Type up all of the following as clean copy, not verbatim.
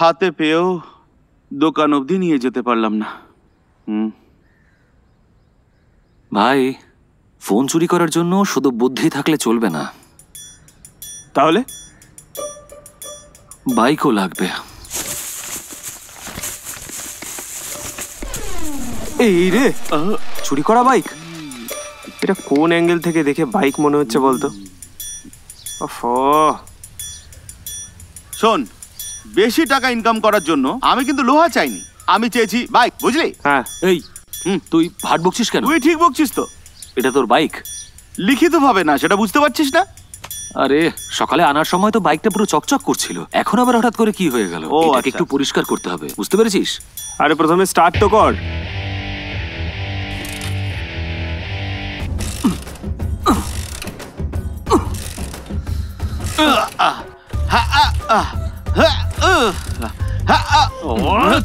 হাতে পেয়েও দোকান অবধি নিয়ে যেতে পারলাম না। ভাই, ফোন চুরি করার জন্য শুধু বুদ্ধি থাকলে চলবে না, তাহলে বাইকও লাগবে। এই রে, চুরি করা বাইক? এটা কোন অ্যাঙ্গেল থেকে দেখে বাইক মনে হচ্ছে বলতো? শোন, বেশি টাকা ইনকাম করার জন্য আমি কিন্তু লোহা চাইনি, আমি চেয়েছি বাইক, বুঝলি? হ্যাঁ। এই তুই ভাট বকছিস কেন? তুই ঠিক বকছিস তো। এটা তোর বাইক? লিখিত ভাবে না, সেটা বুঝতে পারছিস না? আরে সকালে আনার সময় তো বাইকটা পুরো চকচক করছিল, এখন আবার হঠাৎ করে কি হয়ে গেল? এটাকে একটু পরিষ্কার করতে হবে, বুঝতে পেরেছিস? আরে প্রথমে স্টার্ট তো কর।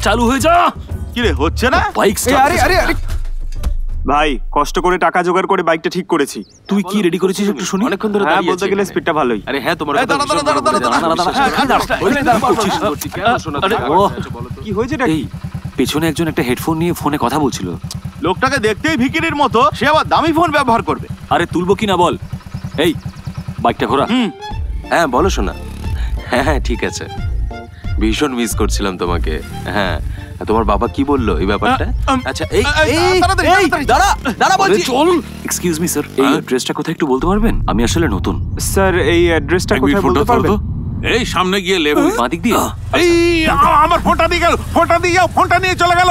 চালু হয়ে যা। কি রে, হচ্ছে না বাইক? আরে আরে আরে ভাই, কষ্ট করে টাকা জোগাড় করে বাইকটা ঠিক করেছি। তুই কি রেডি করেছিস একটু শুনি? অনেকক্ষণ ধরে দাঁড়িয়ে আছি। বলতে গেলে স্পিডটা ভালোই। আরে হ্যাঁ, তোমার কি হয়েছে? এই পেছনে একজন একটা হেডফোন নিয়ে ফোনে কথা বলছিল। লোকটাকে দেখতেই ভিখিরির মতো, সে আবার দামি ফোন ব্যবহার করবে। আরে তুলবো কি না বল। এই বাইকটা ঘোরা। হ্যাঁ বলো শোনা। হ্যাঁ হ্যাঁ ঠিক আছে, ভীষণ মিস করছিলাম তোমাকে। হ্যাঁ, তোমার বাবা কি বললো এই ব্যাপারটা? আচ্ছা এই দাঁড়া দাঁড়া বলছি। চল। এক্সকিউজ মি স্যার, এই অ্যাড্রেসটা কোথায় একটু বলতে পারবেন? আমি আসলে নতুন। স্যার এই অ্যাড্রেসটা কোথায় বলতে পারবেন? এই সামনে গিয়ে লেবু বাদিক দিয়ে। এই আমার ফোনটা দিয়ে গেল, ফোনটা দিয়ে যাও, ফোনটা নিয়ে চলে গেল।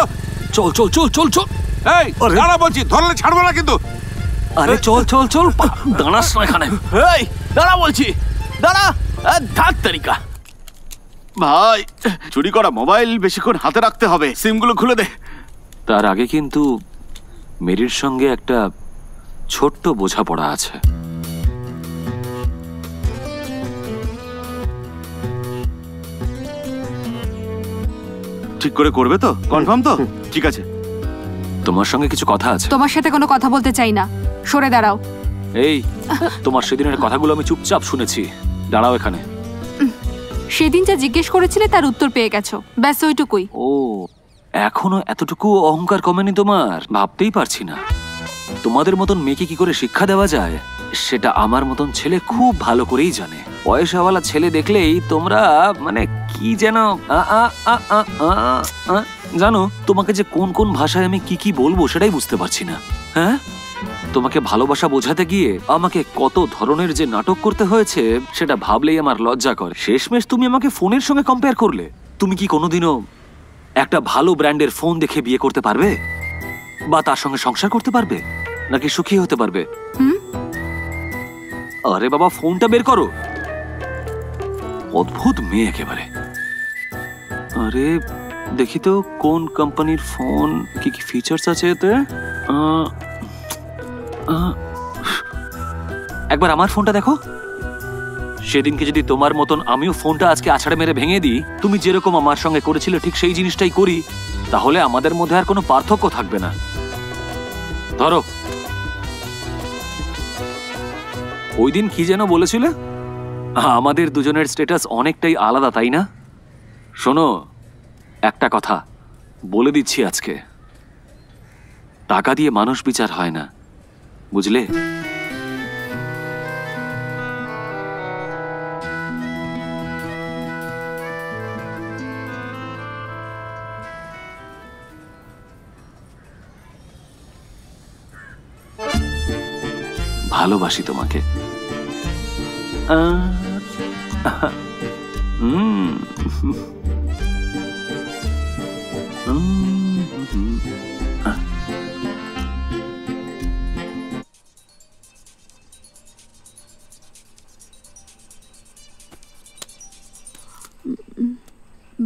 চল চল চল চল চল। এই দাঁড়া বলছি, ধরলে ছাড়বো না কিন্তু। আরে চল চল চল, দাঁড়াস না এখানে। এই দাঁড়া বলছি, দাঁড়া। ধার তারিকা ভাই, চুরি করা মোবাইল বেশিক্ষণ হাতে রাখতে হবে, সিমগুলো খুলে দে। তার আগে কিন্তু মেরির সঙ্গে একটা ছোট্ট বোঝাপড়া আছে। ঠিক করে করবে তো? কনফার্ম তো? ঠিক আছে। তোমার সঙ্গে কিছু কথা আছে। তোমার সাথে কোনো কথা বলতে চাই না, সরে দাঁড়াও। এই তোমার সেদিনের কথাগুলো আমি চুপচাপ শুনেছি, দাঁড়াও এখানে। সেদিন যা জিজ্ঞেস করেছিলে তার উত্তর পেয়ে গেছো, ব্যাস ওইটুকুই। ও, এখনো এতটুকু অহংকার কমেনি তোমার? ভাবতেই পারছি না তোমাদের মতন মেয়েকে কি করে শিক্ষা দেওয়া যায়, সেটা আমার মতন ছেলে খুব ভালো করেই জানে। পয়সাওয়ালা ছেলে দেখলেই তোমরা মানে কি যেন জানো, তোমাকে যে কোন কোন ভাষায় আমি কি কি বলবো সেটাই বুঝতে পারছি না। হ্যাঁ, তোমাকে ভালোবাসা বোঝাতে গিয়ে আমাকে কত ধরনের যে নাটক করতে হয়েছে সেটা ভাবলেই আমার লজ্জা করে। শেষমেশ তুমি আমাকে ফোনের সঙ্গে কম্পেয়ার করলে। তুমি কি কোনোদিনও একটা ভালো ব্র্যান্ডের ফোন দেখে বিয়ে করতে পারবে, বা তার সঙ্গে সংসার করতে পারবে, নাকি সুখী হতে পারবে? আরে বাবা, ফোনটা বের করো। অদ্ভুত মেয়ে একেবারে। আরে দেখি তো কোন কোম্পানির ফোন, কি কি ফিচার্স আছে এতে। একবার আমার ফোনটা দেখো। সেদিনকে যদি তোমার মতন আমিও ফোনটা আজকে আছাড়ে মেরে ভেঙে দিই, তুমি যেরকম আমার সঙ্গে করেছিলে ঠিক সেই জিনিসটাই করি, তাহলে আমাদের মধ্যে আর কোনো পার্থক্য থাকবে না। ধরো, ওই দিন কি যেন বলেছিলে, আমাদের দুজনের স্ট্যাটাস অনেকটাই আলাদা, তাই না? শোনো, একটা কথা বলে দিচ্ছি আজকে, টাকা দিয়ে মানুষ বিচার হয় না, বুঝলে? ভালোবাসি তোমাকে।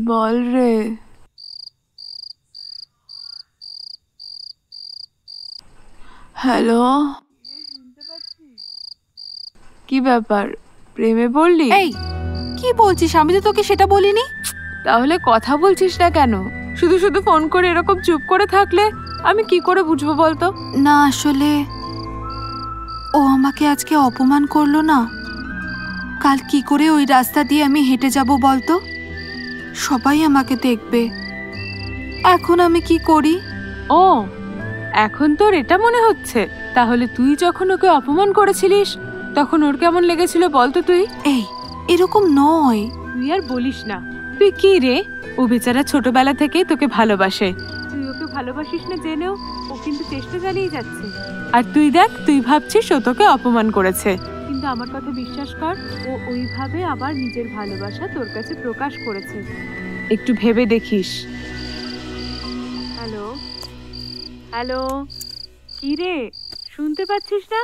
বল রে। হ্যালো, কি ব্যাপার, প্রেমে পড়লি? এই কি বলছিস? আমি তো তোকে সেটা বলিনি। তাহলে কথা বলছিস না কেন? শুধু শুধু ফোন করে এরকম চুপ করে থাকলে আমি কি করে বুঝবো বলতো? না আসলে ও আমাকে আজকে অপমান করলো না, কাল কি করে ওই রাস্তা দিয়ে আমি হেঁটে যাব বলতো? সবাই আমাকে দেখবে। এখন আমি কি করি? ও, এখন তোর এটা মনে হচ্ছে? তাহলে তুই যখন ওকে অপমান করেছিলিস তখন ওর কেমন লেগেছিল বলতো তুই? এই, এরকম নয়। তুই আর বলিস না। তুই কি রে? ও বেচারা ছোটবেলা থেকে তোকে ভালোবাসে। তুই ওকে ভালোবাসিস না জেনেও ও কিন্তু চেষ্টা চালিয়ে যাচ্ছে। আর তুই দেখ, তুই ভাবছিস ও তোকে অপমান করেছে, কিন্তু আমার কথা বিশ্বাস কর, ও ওইভাবে আবার নিজের ভালোবাসা তোর কাছে প্রকাশ করেছে। একটু ভেবে দেখিস। হ্যালো হ্যালো, কি রে, শুনতে পাচ্ছিস না?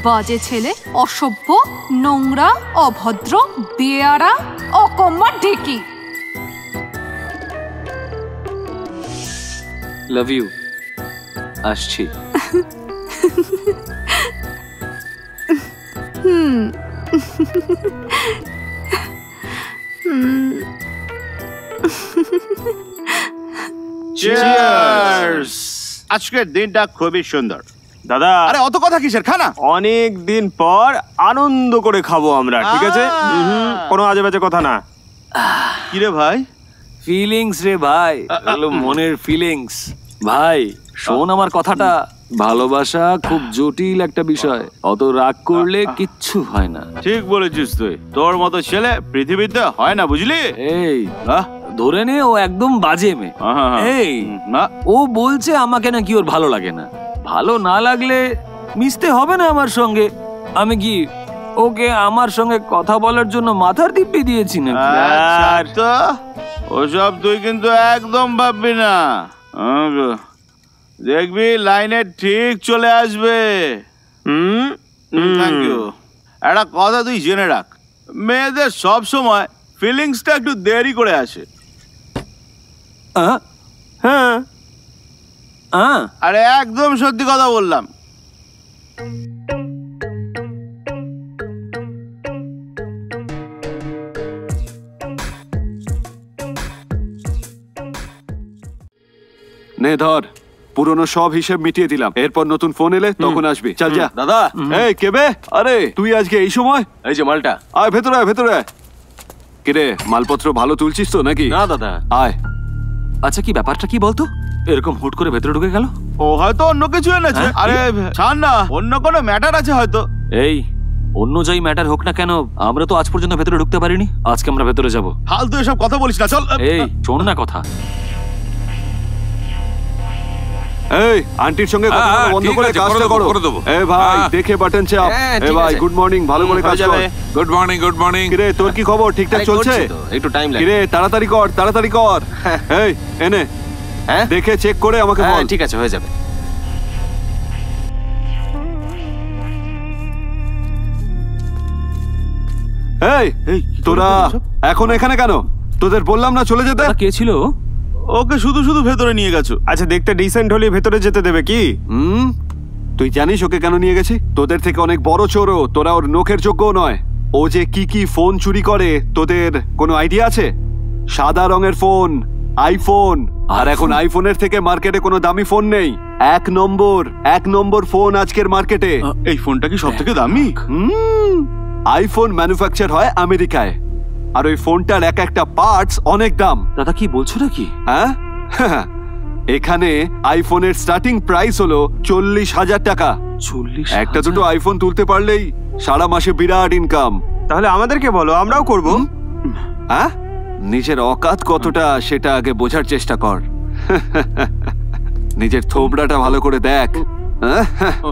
বাজে ছেলে, অসভ্য, নোংরা, অভদ্র, বেয়ারা, অকম্মা ঢেকি। Love you. আসছি। চিয়ার্স। আজকের দিনটা খুবই সুন্দর। দাদা, আরে অত কথা কিসের, খানা। অনেক দিন পর আনন্দ করে খাবো আমরা, ঠিক আছে? কোনো আজে বাজে কথা না। কি রে ভাই? ফিলিংস রে ভাই, এগুলো মনের ফিলিংস। ভাই শোন আমার কথাটা, ভালোবাসা খুব জটিল একটা বিষয়। অত রাগ করলে কিচ্ছু হয় না। ঠিক বলেছিস তুই। তোর মতো ছেলে পৃথিবীতে হয় না, বুঝলি? এই ধরে নে ও একদম বাজে মেয়ে। এই ও বলছে আমাকে নাকি ওর ভালো লাগে না। ভালো না লাগলে মিশতে হবে না আমার সঙ্গে। আমি কি ওকে আমার সঙ্গে কথা বলার জন্য মাথার দিব্যি দিয়েছি না? তো ওসব তুই কিন্তু একদম ভাববি না। দেখবি লাইনে ঠিক চলে আসবে। Thank you. একটা কথা তুই জেনে রাখ, মেয়েদের সব সময় ফিলিংসটা একটু দেরি করে আসে। হ্যাঁ, আরে একদম সত্যি কথা বললাম। নে ধর, পুরনো সব হিসেব মিটিয়ে দিলাম। এরপর নতুন ফোন এলে তখন আসবি। চল যা। দাদা, এই কেবে? আরে তুই আজকে এই সময়? এই যে মালটা। আয় ভেতরে আয়, ভেতরে আয়। কিরে, মালপত্র ভালো তুলছিস তো নাকি? না দাদা। আয়। আচ্ছা, কি ব্যাপারটা কি বলতো? এরকম হুট করে ভেতরে ঢুকে গেল? ও হয়তো অন্য কিছু এনেছে। আরে ছাড় না, অন্য কোনো ম্যাটার আছে হয়তো। এই অন্য যাই ম্যাটার হোক না কেন, আমরা তো আজ পর্যন্ত ভেতরে ঢুকতে পারিনি। আজকে আমরা ভেতরে যাব। ফালতু এসব কথা বলিস না, চল। এই শোন না কথা। এই আন্টির সঙ্গে কথা বলা বন্ধ করে কাজটা করো। এ ভাই, দেখে বাটন চাপ। এ ভাই, গুড মর্নিং, ভালো করে কাজ কর। Good morning, good morning. কিরে, তোর কি খবর? ঠিকঠাক চলছে? একটু টাইম লাগে। কিরে, তাড়াতাড়ি কর, তাড়াতাড়ি কর। এই এনে দেখে চেক করে আমাকে বল। ঠিক আছে, হয়ে যাবে। এই তোরা এখন এখানে কেন? তোদের বললাম না চলে যেতে? কে ছিল? ওকে শুধু শুধু ভেতরে নিয়ে গেছো। আচ্ছা, দেখতে ডিসেন্ট হলে ভেতরে যেতে দেবে কি? তুই জানিস ওকে কেন নিয়ে গেছি? তোদের থেকে অনেক বড় চোরও, তোরা ওর নখের যোগ্যও নয়। ও যে কি কি ফোন চুরি করে তোদের কোনো আইডিয়া আছে? সাদা রঙের ফোন, আইফোন। আর এখন আইফোনের থেকে মার্কেটে কোনো দামি ফোন নেই। এক নম্বর ফোন আজকের মার্কেটে। এই ফোনটা কি সব থেকে দামি? আইফোন ম্যানুফ্যাকচার হয় আমেরিকায়, আর ওই ফোনটার এক একটা পার্টস অনেক দাম। দাদা কি বলছো নাকি? হ্যাঁ, এখানে আইফোনের স্টার্টিং প্রাইস হলো 40,000 টাকা। 40? একটা দুটো আইফোন তুলতে পারলেই সারা মাসে বিরাট ইনকাম। তাহলে আমাদেরকে বলো, আমরাও করব। হ্যাঁ, নিজের অকাত কতটা সেটা আগে বোঝার চেষ্টা কর। নিজের থোবড়াটা ভালো করে দেখ।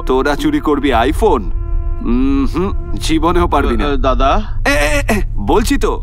তোরা চুরি করবি আইফোন? জীবনেও পারবি না দাদা। বলছি তো।